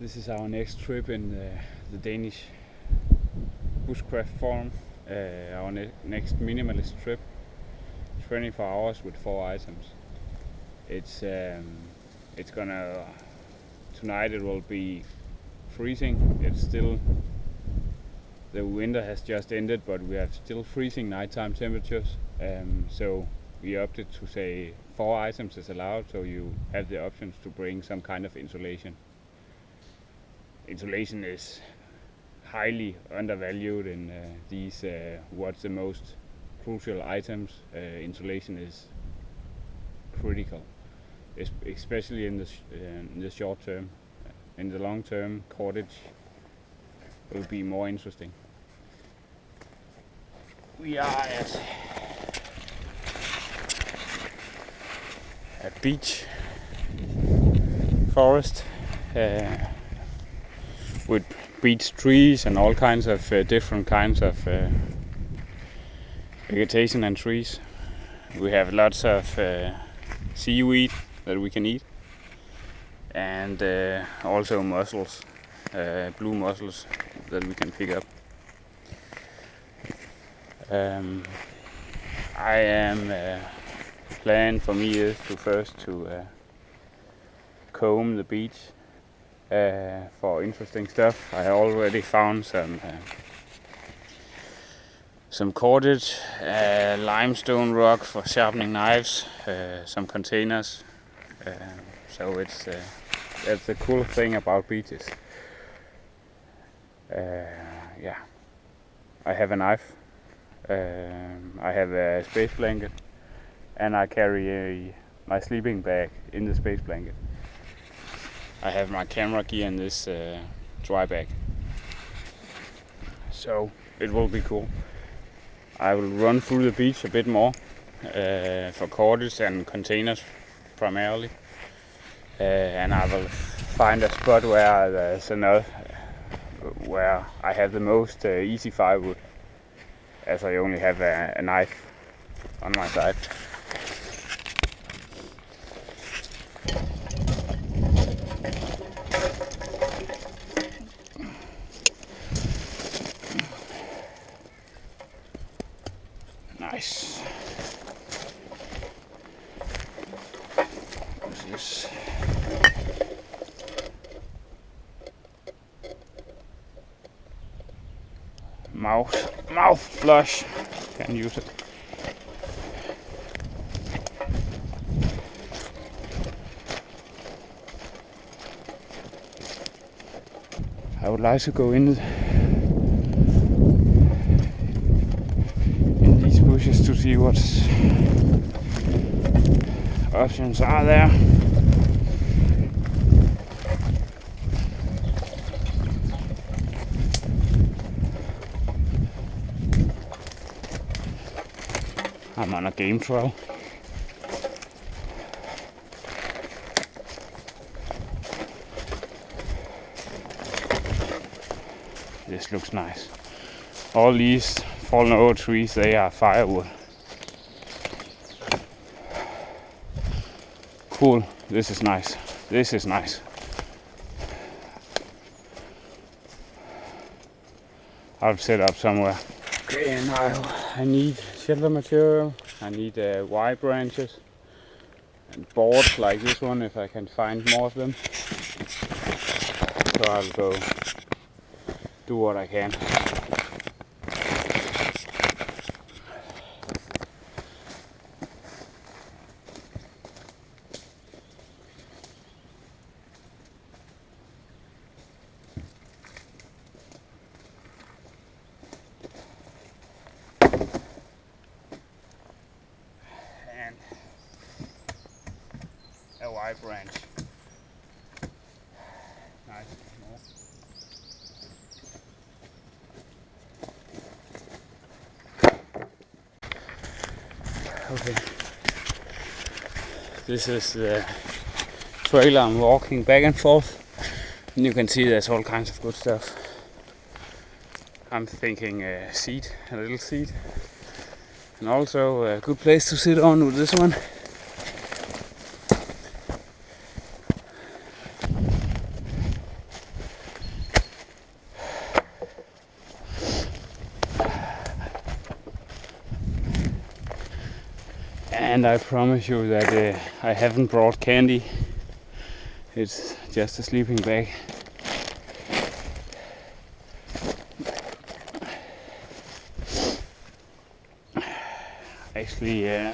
This is our next trip in the Danish bushcraft farm. Our next minimalist trip. 24 hours with 4 items. It's gonna tonight. It will be freezing. It's still the winter has just ended, but we have still freezing nighttime temperatures. So we opted to say 4 items is allowed, so you have the options to bring some kind of insulation. Insulation is highly undervalued in these what's the most crucial items. Insulation is critical, especially in the short term. In the long term, cottage will be more interesting. We are at a beach forest with beech trees and all kinds of different kinds of vegetation and trees. We have lots of seaweed that we can eat, and also mussels, blue mussels that we can pick up. Plan for me is to first comb the beach for interesting stuff. I already found some cordage, limestone rock for sharpening knives, some containers. So that's the cool thing about beaches. Yeah, I have a knife. I have a space blanket, and I carry my sleeping bag in the space blanket. I have my camera gear in this dry bag, so it will be cool. I will run through the beach a bit more for cordage and containers primarily, and I will find a spot where there's where I have the most easy firewood, as I only have a knife on my side. Nice. This is mouth flush. Can use it. I would like to go in these bushes to see what options are there. I'm on a game trail. This looks nice. All these fallen over trees, they are firewood. Cool. This is nice. This is nice. I'll set up somewhere. Okay, and I need shelter material. I need wire branches and boards like this one if I can find more of them. So I'll go do what I can. And a wire branch. Nice. More. Okay, this is the trailer I'm walking back and forth, and you can see there's all kinds of good stuff. I'm thinking a little seat, and also a good place to sit on with this one. And I promise you that I haven't brought candy. It's just a sleeping bag. Actually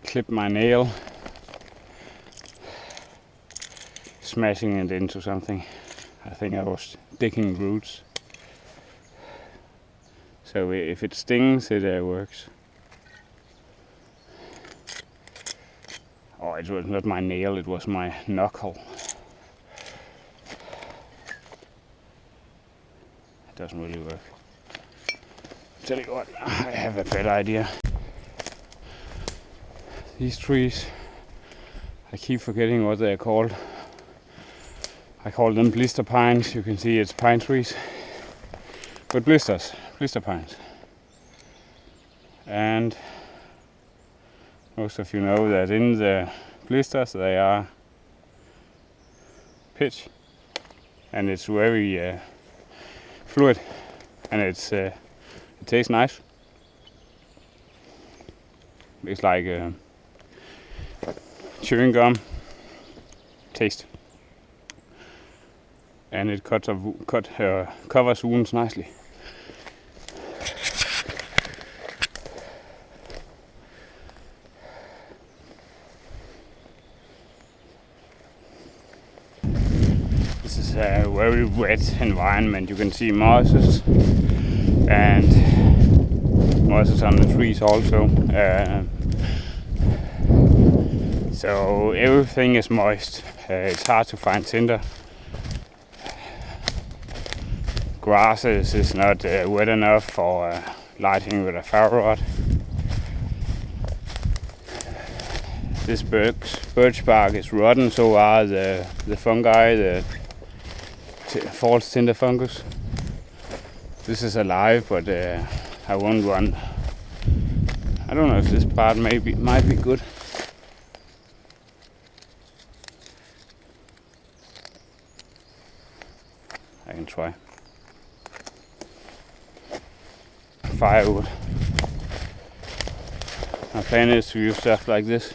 clipped my nail, smashing it into something. I think I was digging roots. So if it stings, it works. Oh, it was not my nail, it was my knuckle. It doesn't really work. Tell you what, I have a better idea. These trees, I keep forgetting what they're called. I call them blister pines. You can see it's pine trees, but blister pines. And most of you know that in the blisters they are pitch, and it's very fluid, and it tastes nice. It's like chewing gum taste, and it covers wounds nicely. This is a very wet environment. You can see mosses and mosses on the trees also. So everything is moist. It's hard to find tinder. Grass is not wet enough for lighting with a firewood. This birch bark is rotten, so are the fungi, the false tinder fungus. This is alive, but I won't run. I don't know if this part might be good. I can try. Firewood. My plan is to use stuff like this.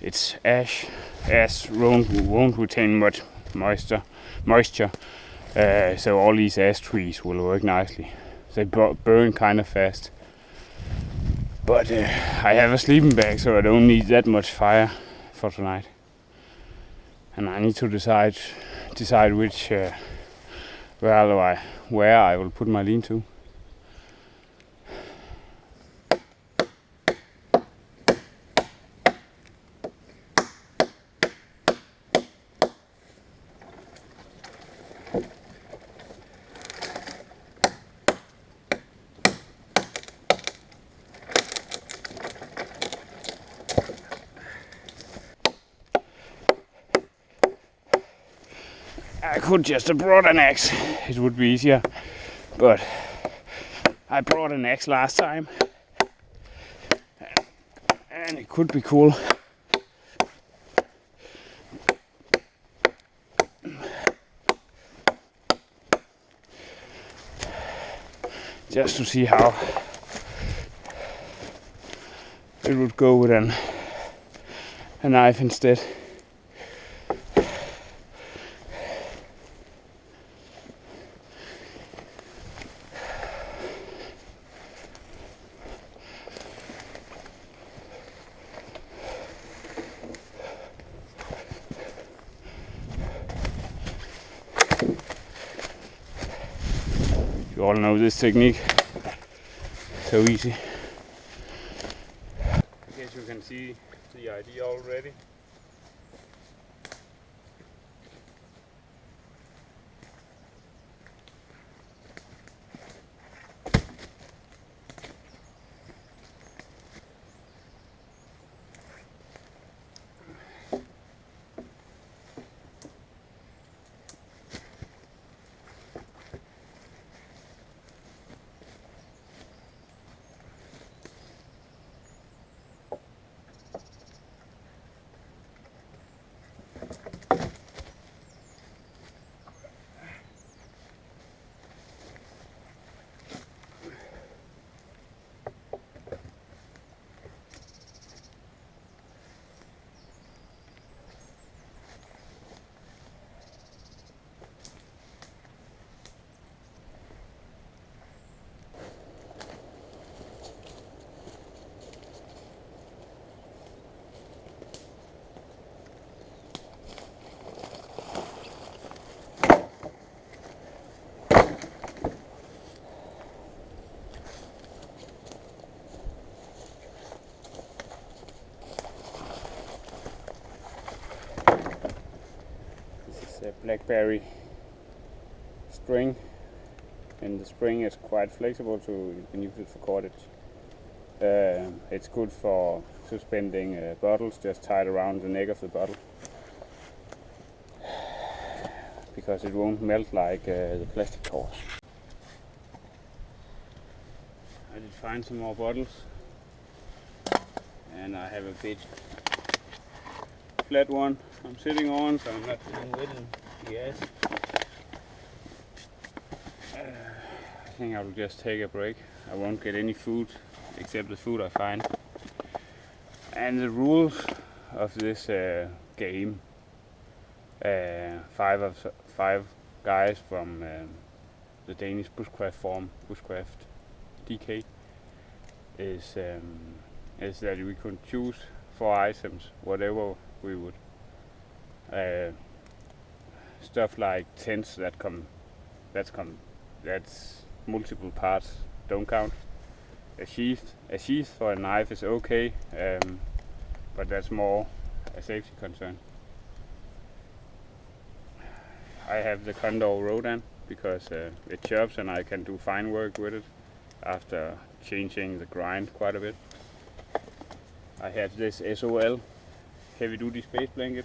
It's ash. Ash won't retain much moisture. So all these ash trees will work nicely. They burn kind of fast. But I have a sleeping bag, so I don't need that much fire for tonight. And I need to decide which where I will put my lean-to. I could just have brought an axe, it would be easier, but I brought an axe last time and it could be cool. Just to see how it would go with a knife instead. You all know this technique, so easy. I guess you can see the idea already. blackberry string. And the string is quite flexible, so you can use it for cordage. It's good for suspending bottles just tied around the neck of the bottle, because it won't melt like the plastic cord. I did find some more bottles, and I have a bit flat one I'm sitting on, so I'm not sitting with the gas. I think I will just take a break. I won't get any food except the food I find. And the rules of this game, five guys from the Danish bushcraft forum, bushcraft.dk, is that we could choose 4 items, whatever we would. Stuff like tents that's multiple parts, don't count. A sheath for a knife is okay, but that's more a safety concern. I have the Condor Rodan because it chirps and I can do fine work with it after changing the grind quite a bit. I have this SOL heavy duty space blanket.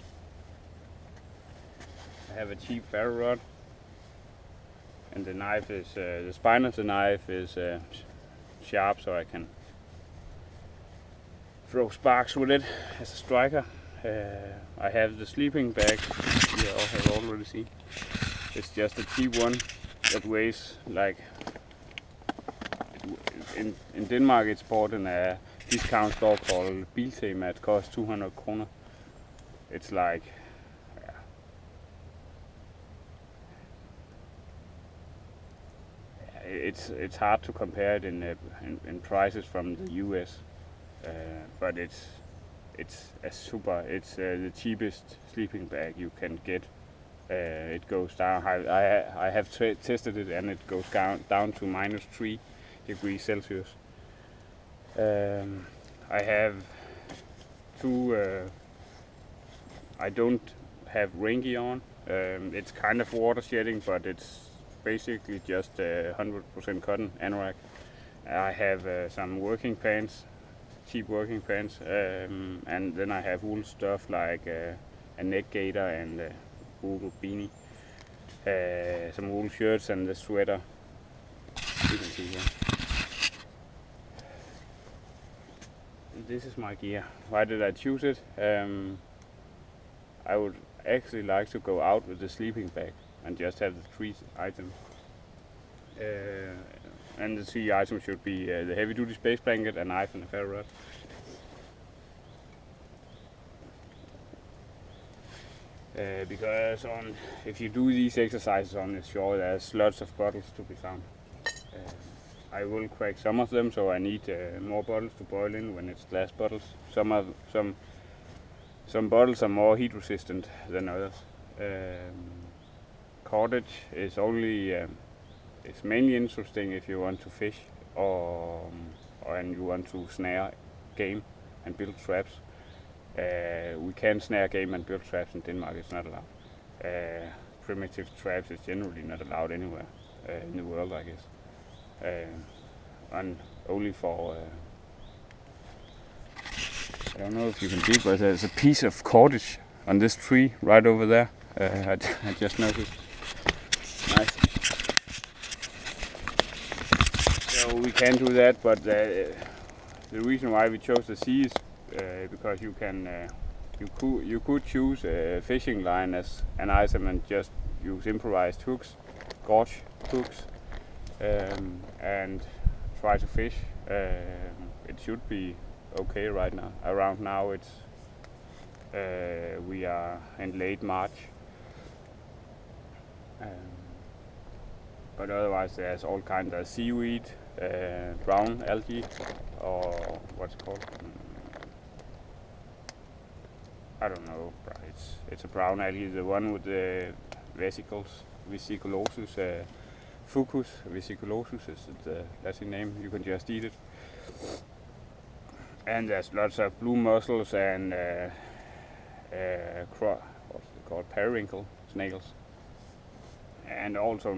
I have a cheap ferro rod, and the knife is the spine of the knife is sharp, so I can throw sparks with it as a striker. I have the sleeping bag you have already seen. It's just a cheap one that weighs like, in Denmark it's bought in a discount store called Biltema. It costs 200 kroner. It's like, it's hard to compare it in prices from the US, but it's the cheapest sleeping bag you can get. It goes down. I have tested it, and it goes down to -3 degrees Celsius. I have two. I don't have rain gear on. It's kind of water shedding, but it's basically just 100% cotton anorak. I have some working pants, cheap working pants, and then I have wool stuff like a neck gaiter and a wool beanie, some wool shirts and the sweater you can see here. This is my gear. Why did I choose it? I would actually like to go out with the sleeping bag and just have the 3 items. And the 3 items should be the heavy duty space blanket, a knife and a ferro rod. Because if you do these exercises on the shore, there's lots of bottles to be found. I will crack some of them, so I need more bottles to boil in when it's glass bottles. Some bottles are more heat resistant than others. Cordage is it's mainly interesting if you want to fish and you want to snare game and build traps. We can snare game and build traps in Denmark. It's not allowed. Primitive traps is generally not allowed anywhere in the world, I guess. And only for I don't know if you can see, but there's a piece of cordage on this tree right over there. I just noticed. Nice. So we can do that, but the reason why we chose the sea is because you can you could choose a fishing line as an item and just use improvised hooks, gauge hooks, and try to fish. It should be okay right now. Around now it's we are in late March, but otherwise there's all kinds of seaweed, brown algae, or what's it called? I don't know. It's a brown algae, the one with the vesiculosus. Fucus vesiculosus is the Latin name. You can just eat it. And there's lots of blue mussels and what's it called? Periwinkle snails. and also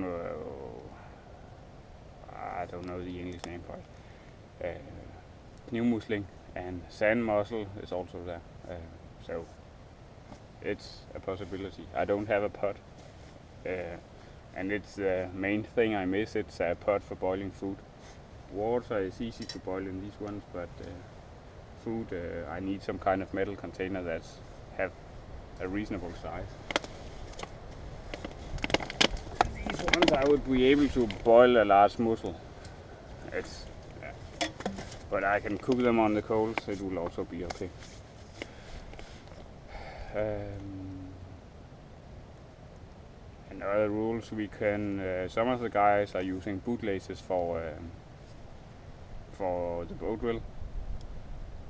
I don't know the English name for it. Knivmusling and sand mussel is also there. So it's a possibility. I don't have a pot, and it's the main thing I miss. It's a pot for boiling food. Water is easy to boil in these ones, but food, I need some kind of metal container that's have a reasonable size. These ones I would be able to boil a large mussel. But I can cook them on the coals. It will also be okay. And other rules, we can. Some of the guys are using bootlaces for the boat drill.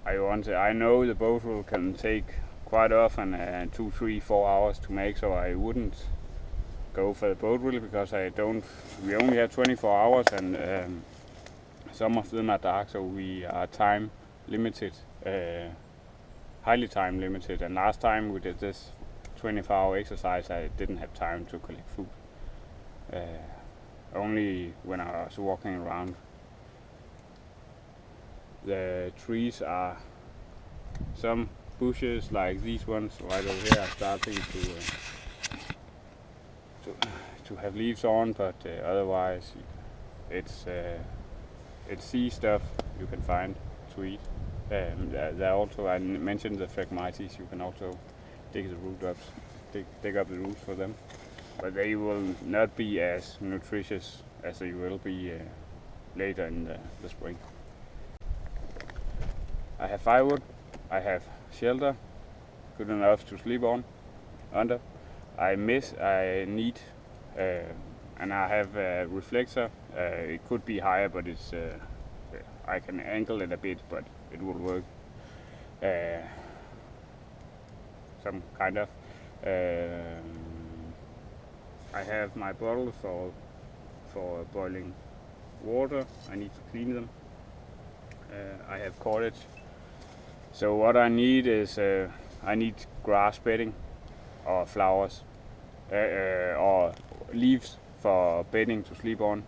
I know the boat drill can take quite often 2, 3, 4 hours to make, so I wouldn't go for the boat drill because we only have 24 hours, and some of them are dark, so we are time limited, highly time limited. And last time we did this 24-hour exercise, I didn't have time to collect food. Only when I was walking around. The trees are, some bushes like these ones right over here are starting to have leaves on, but otherwise it's sea stuff you can find to eat. There also, I mentioned the Phragmites. You can also dig up the roots for them, but they will not be as nutritious as they will be later in the spring. I have firewood, I have shelter, good enough to sleep under. I need, and I have a reflector. It could be higher, but it's I can angle it a bit, but it will work. Some kind of. I have my bottles for boiling water. I need to clean them. I have cordage. So what I need is I need grass bedding or flowers or leaves for bedding to sleep on.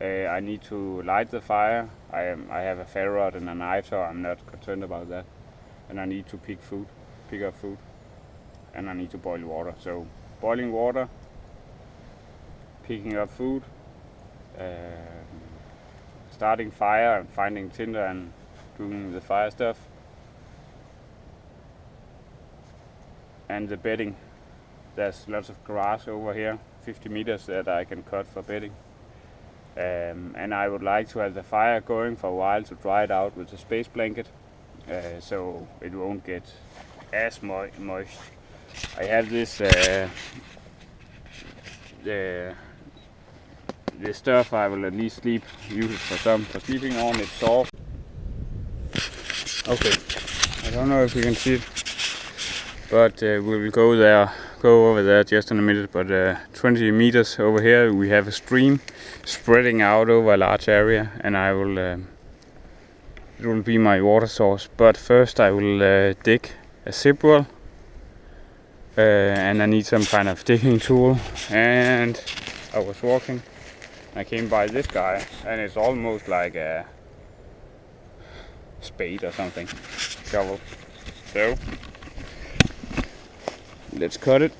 I need to light the fire. I have a ferro rod and a knife, so I'm not concerned about that. And I need to pick up food, and I need to boil water. So boiling water, picking up food, starting fire and finding tinder and doing the fire stuff, and the bedding. There's lots of grass over here, 50 meters, that I can cut for bedding. And I would like to have the fire going for a while to dry it out with a space blanket, so it won't get as moist. I have this the stuff I will at least use it for sleeping on. It's soft. Okay, I don't know if you can see it, but we will go over there just in a minute. But 20 meters over here we have a stream spreading out over a large area, and I will it will be my water source. But first I will dig a zip well, and I need some kind of digging tool. And I was walking, I came by this guy, and it's almost like a spade or something, shovel. So let's cut it.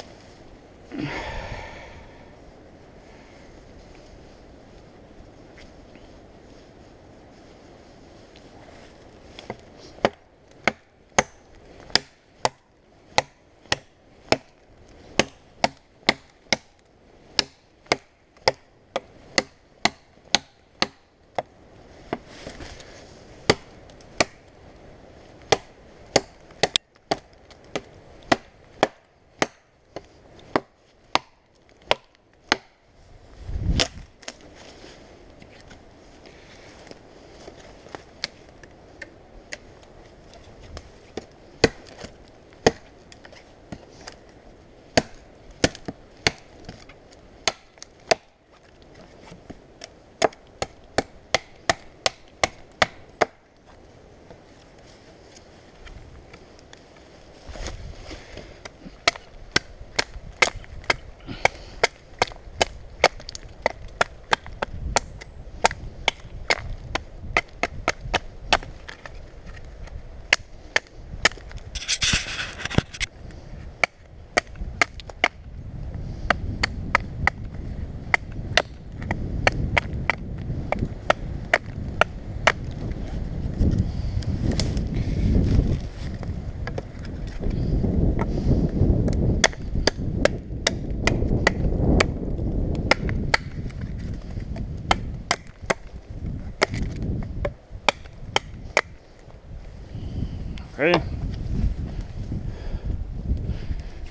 Okay.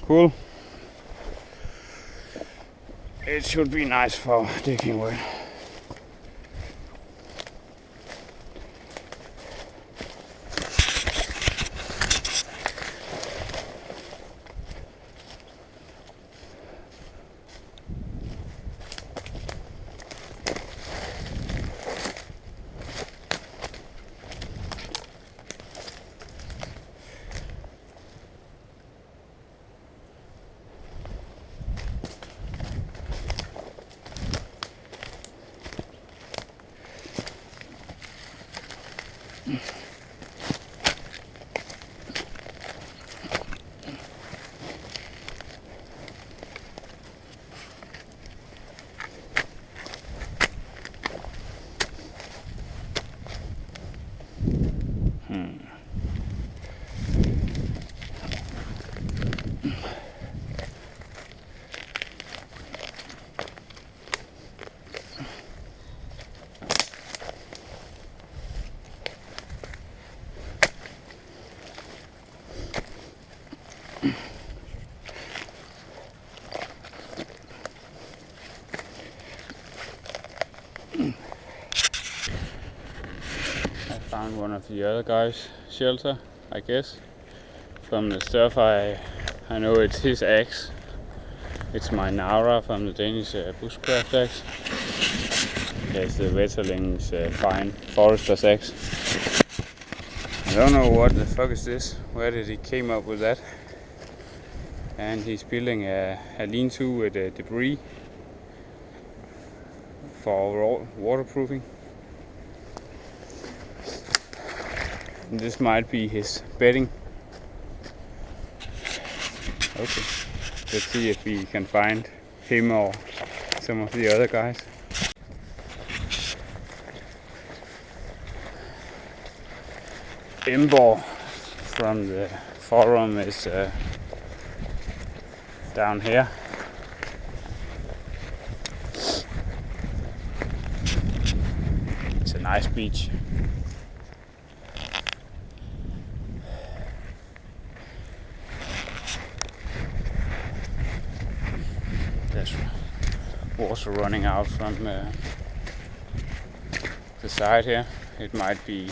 Cool. It should be nice for digging with. Found one of the other guys' shelter, I guess. From the stuff I know it's his axe. It's my Nara from the Danish bushcraft axe. There's the Vetterling's fine forester's axe. I don't know what the fuck is this. Where did he came up with that? And he's building a lean-to with debris for waterproofing. And this might be his bedding. Okay, let's see if we can find him or some of the other guys. Imbor from the forum is down here. It's a nice beach. There's water running out from the side here. It might be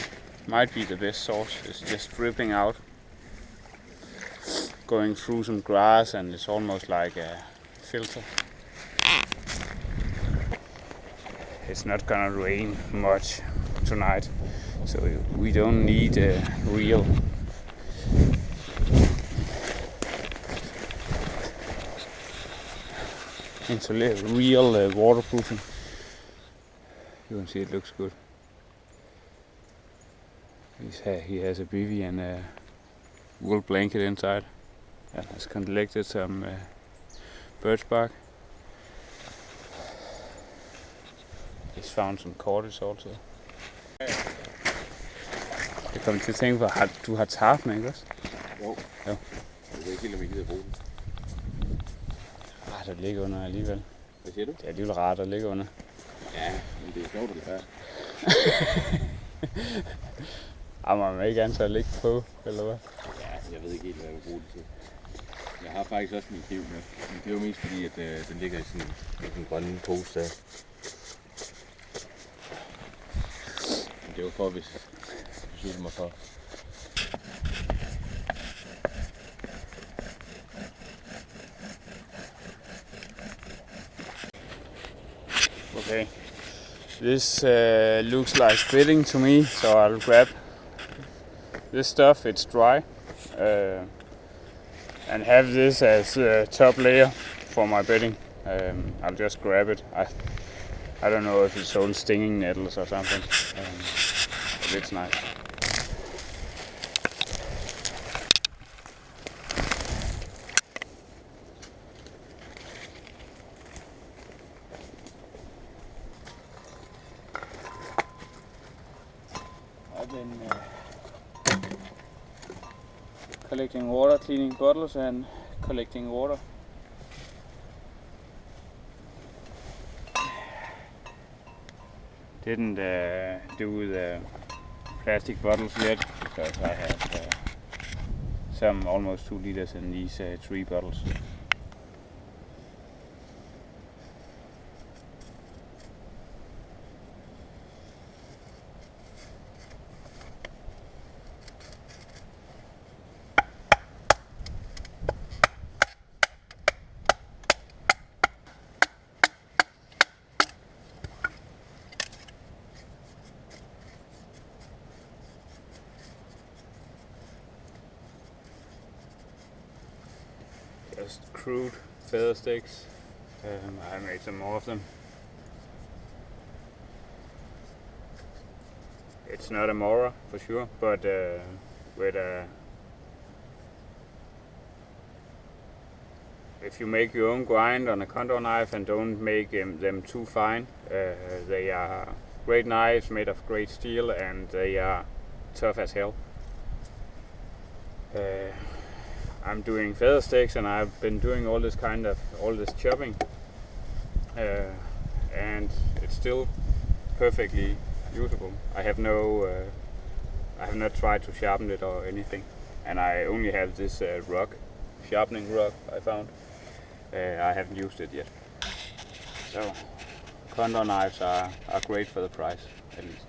the best source. It's just dripping out, going through some grass, and it's almost like a filter. It's not gonna rain much tonight, so we don't need a real waterproofing. You can see it looks good. He has a bivvy and a wool blanket inside, and has collected some birch bark. He's found some cordage also. Jeg kom til at tænke på, du har tarp med, ikke også? Jo. Jo. Jeg ved ikke helt, om jeg gider bruge den. Rart at ligge under alligevel. Hvad siger du? Det er alligevel rart at ligge under. Ja, men det er sjovt, at det er. Man vil ikke ansat at ligge på, eller hvad? Ja, jeg ved ikke helt, hvad jeg vil bruge det til. Jeg har faktisk også min kniv med, men det er jo mest fordi, at den ligger i sådan en grønne pose der. Men det er jo for, hvis jeg beslutter mig for. Okay, this looks like bedding to me, so I'll grab this stuff. It's dry, and have this as top layer for my bedding. I'll just grab it. I don't know if it's old stinging nettles or something, but it's nice. I've been collecting water, cleaning bottles and collecting water. Didn't do the plastic bottles yet because I have some almost 2 liters in these 3 bottles. Just crude feather sticks. I made some more of them. It's not a Mora for sure, but with a, if you make your own grind on a contour knife and don't make them too fine, they are great knives made of great steel, and they are tough as hell. I'm doing feather sticks, and I've been doing all this chopping, and it's still perfectly usable. I have not tried to sharpen it or anything, and I only have this sharpening rock I found. I haven't used it yet. So contour knives are great for the price, at least.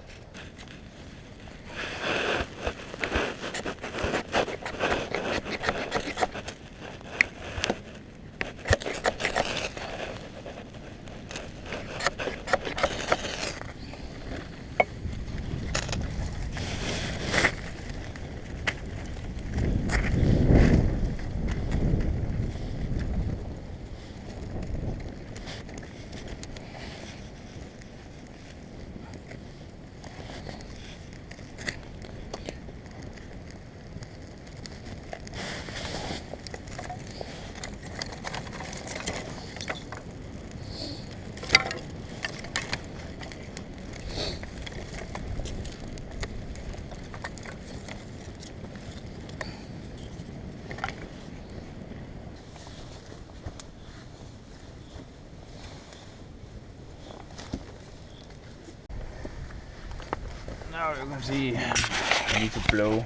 Now you can see I need to blow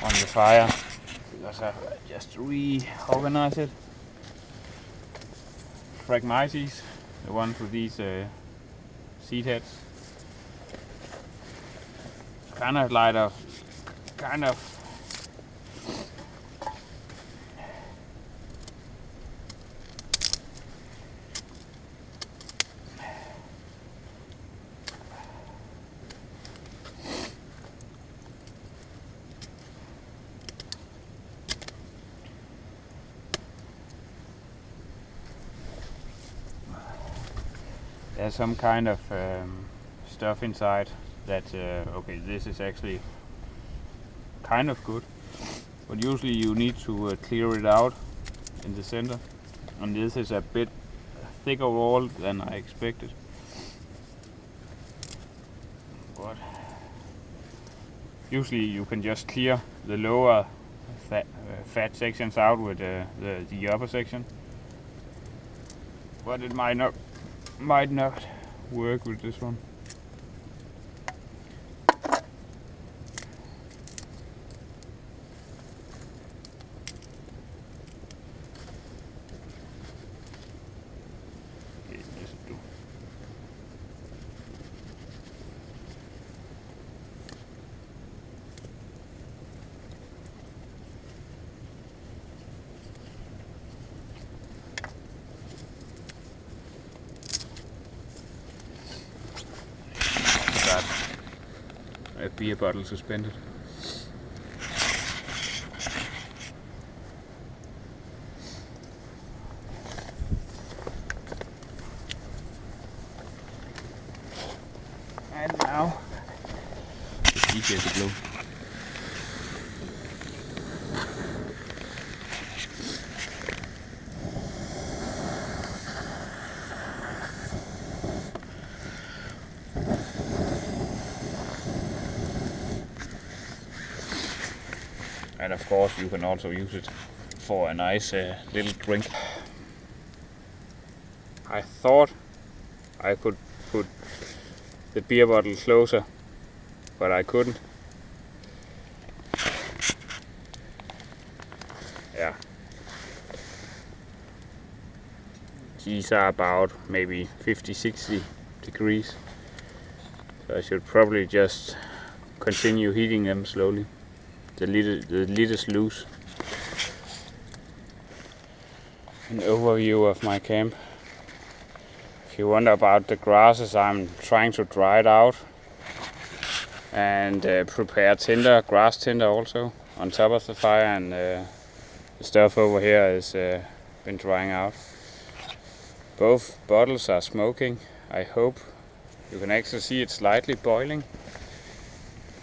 on the fire because I just reorganize it. Phragmites, the ones with these seed heads, kind of there's some kind of stuff inside that, okay, this is actually kind of good, but usually you need to clear it out in the center, and this is a bit thicker wall than I expected. But usually you can just clear the lower fat sections out with the upper section, but it might not work with this one. A beer bottle suspended. And now it's easier to blow. And of course you can also use it for a nice little drink. I thought I could put the beer bottle closer, but I couldn't. these are about maybe 50-60 degrees. So I should probably just continue heating them slowly. The lid is loose. An overview of my camp. If you wonder about the grasses, I'm trying to dry it out and prepare tinder, grass tinder also on top of the fire, and the stuff over here is been drying out. Both bottles are smoking. I hope you can actually see it slightly boiling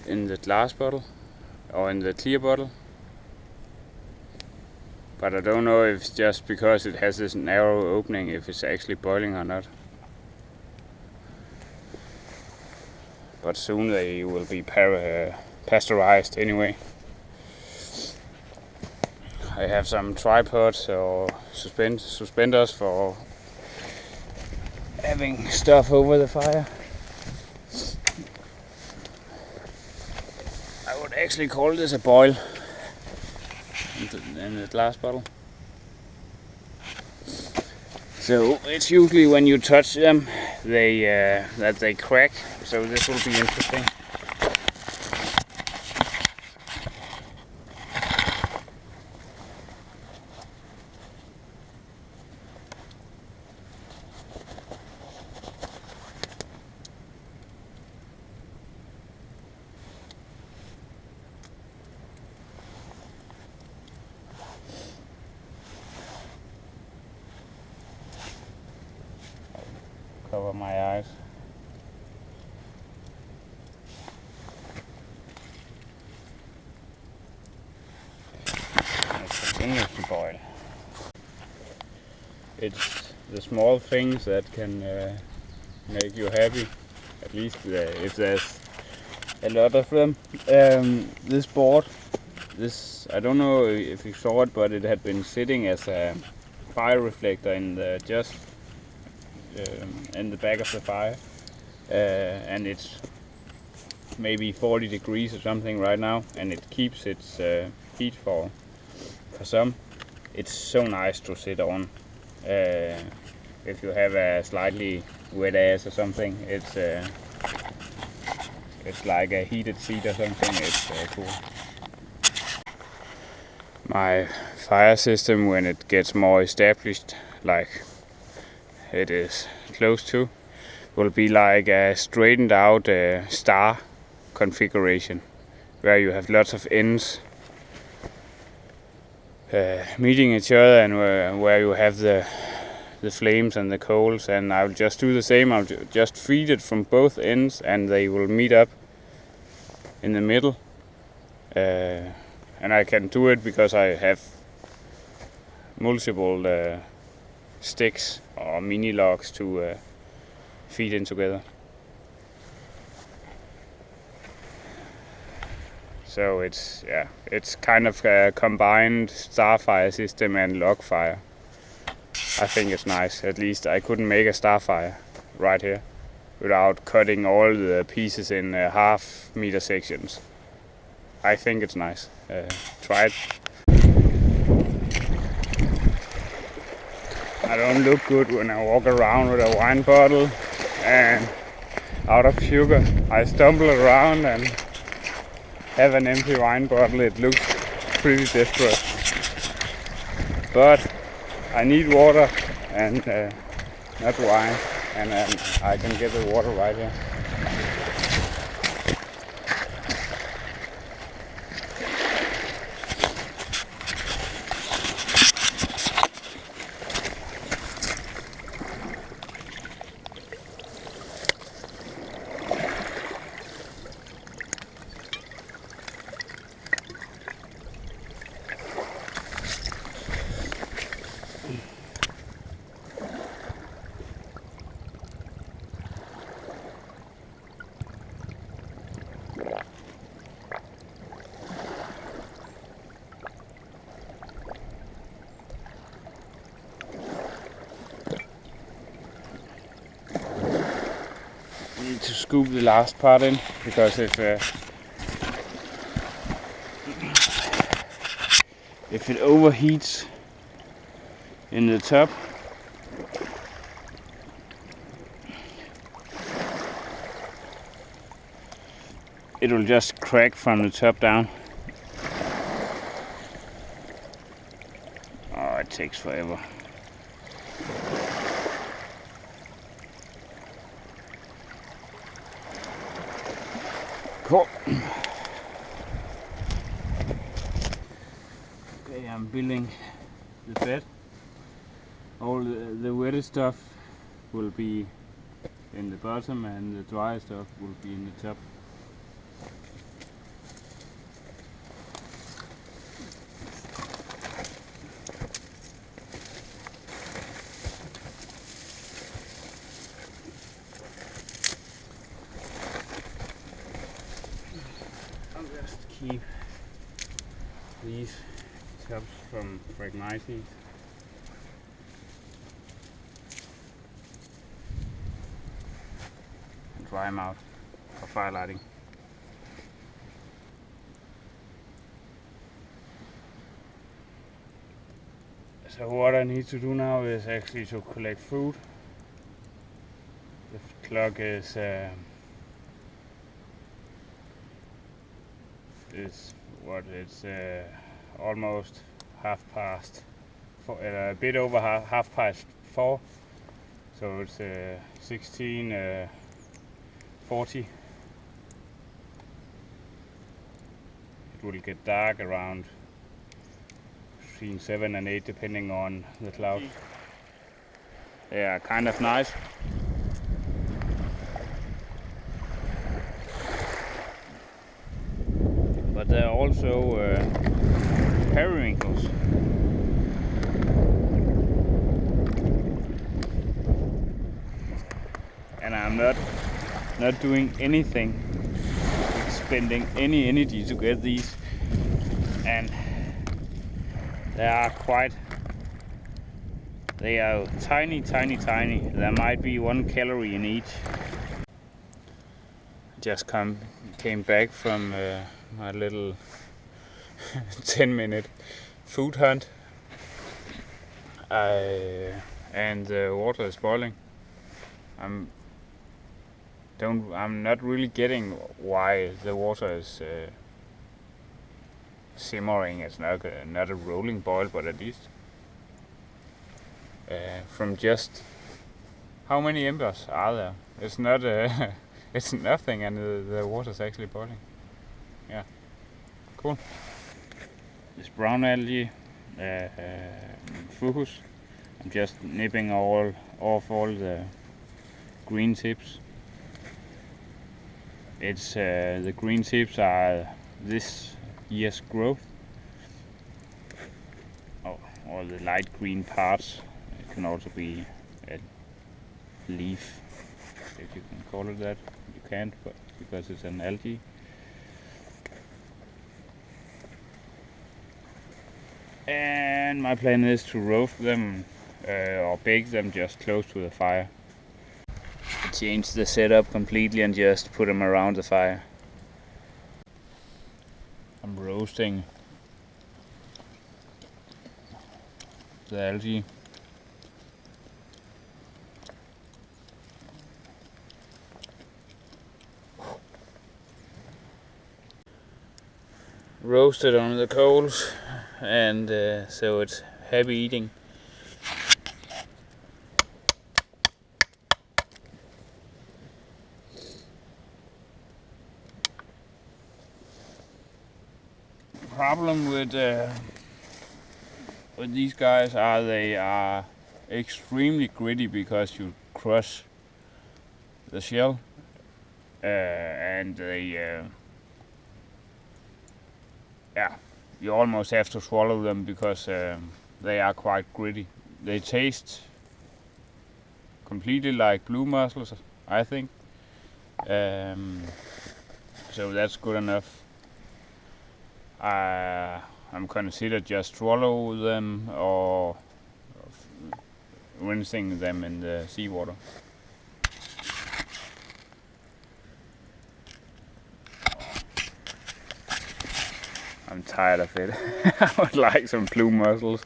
in the glass bottle or in the clear bottle, but I don't know if it's just because it has this narrow opening if it's actually boiling or not. But soon they will be pasteurized anyway. I have some tripods or suspenders for having stuff over the fire. I would actually call this a boil in the glass bottle. So it's usually when you touch them that they crack, so this will be interesting. Cover my eyes. It continues to boil. It's the small things that can make you happy, at least if there's a lot of them. This board, I don't know if you saw it, but it had been sitting as a fire reflector in the in the back of the fire, and it's maybe 40 degrees or something right now, and it keeps its heat for some. It's so nice to sit on. If you have a slightly wet ass or something, it's like a heated seat or something. It's cool. My fire system, when it gets more established, like it is close to, will be like a straightened out star configuration, where you have lots of ends meeting each other, and where you have the flames and the coals. And I'll just do the same. I'll just feed it from both ends, and they will meet up in the middle. And I can do it because I have multiple sticks or mini logs to feed in together. So it's kind of a combined starfire system and log fire. I think it's nice. At least I couldn't make a starfire right here without cutting all the pieces in half-meter sections. I think it's nice. Try it. I don't look good when I walk around with a wine bottle and out of sugar. I stumble around and have an empty wine bottle. It looks pretty desperate. But I need water and not wine, and I can get the water right here. To scoop the last part in, because if it overheats in the top, it will just crack from the top down. Oh, it takes forever. Cool. Okay, I'm building the bed. All the wet stuff will be in the bottom and the dry stuff will be in the top. I'll just keep these tops from Phragmites. Dry them out for firelighting. So what I need to do now is actually to collect food. The clock is what it's almost half past four, a bit over half past 4. So it's 16:40. It will get dark around between 7 and 8 depending on the cloud. Yeah, kind of nice. But there are also periwinkles. And I'm not doing anything, spending any energy to get these, and they are tiny. There might be 1 calorie in each. Just came back from my little 10-minute food hunt, and the water is boiling. I'm not really getting why the water is simmering. It's not a rolling boil, but at least from just how many embers are there? It's not it's nothing, and the water is actually boiling. Yeah, cool. This brown algae, fucus. I'm just nipping off all the green tips. It's the green tips are this year's growth. Oh, all the light green parts. It can also be a leaf, if you can call it that. You can't, but because it's an algae. And my plan is to roast them or bake them just close to the fire. Change the setup completely and just put them around the fire. I'm roasting the algae. Roasted on the coals, and so it's happy eating. Problem with these guys are they are extremely gritty because you crush the shell, and they you almost have to swallow them because they are quite gritty. They taste completely like blue mussels, I think. So that's good enough. I'm considered just swallow them or rinsing them in the seawater. I'm tired of it. I would like some blue mussels.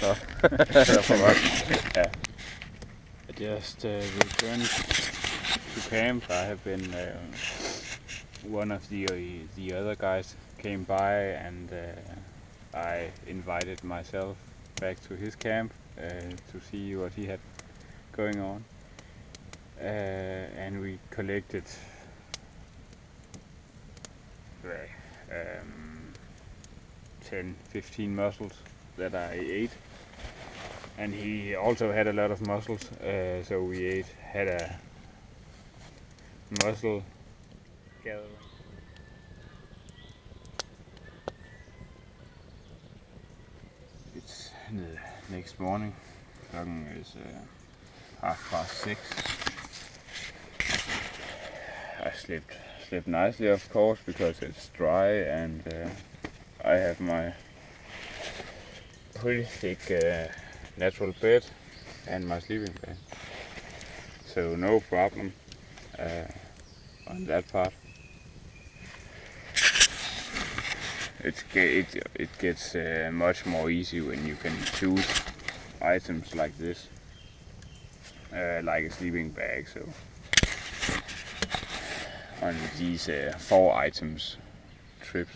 Så. Yeah. I just returned to camp. I have been one of the other guys came by, and I invited myself back to his camp to see what he had going on, and we collected 10-15 mussels that I ate, and he also had a lot of mussels, so we had a mussel gathering. It's the next morning. Klokken is 6:30. I slept nicely, of course, because it's dry, and I have my pretty thick natural bed and my sleeping bag, so no problem on that part. It gets much more easy when you can choose items like this, like a sleeping bag. So on these 4 items trips,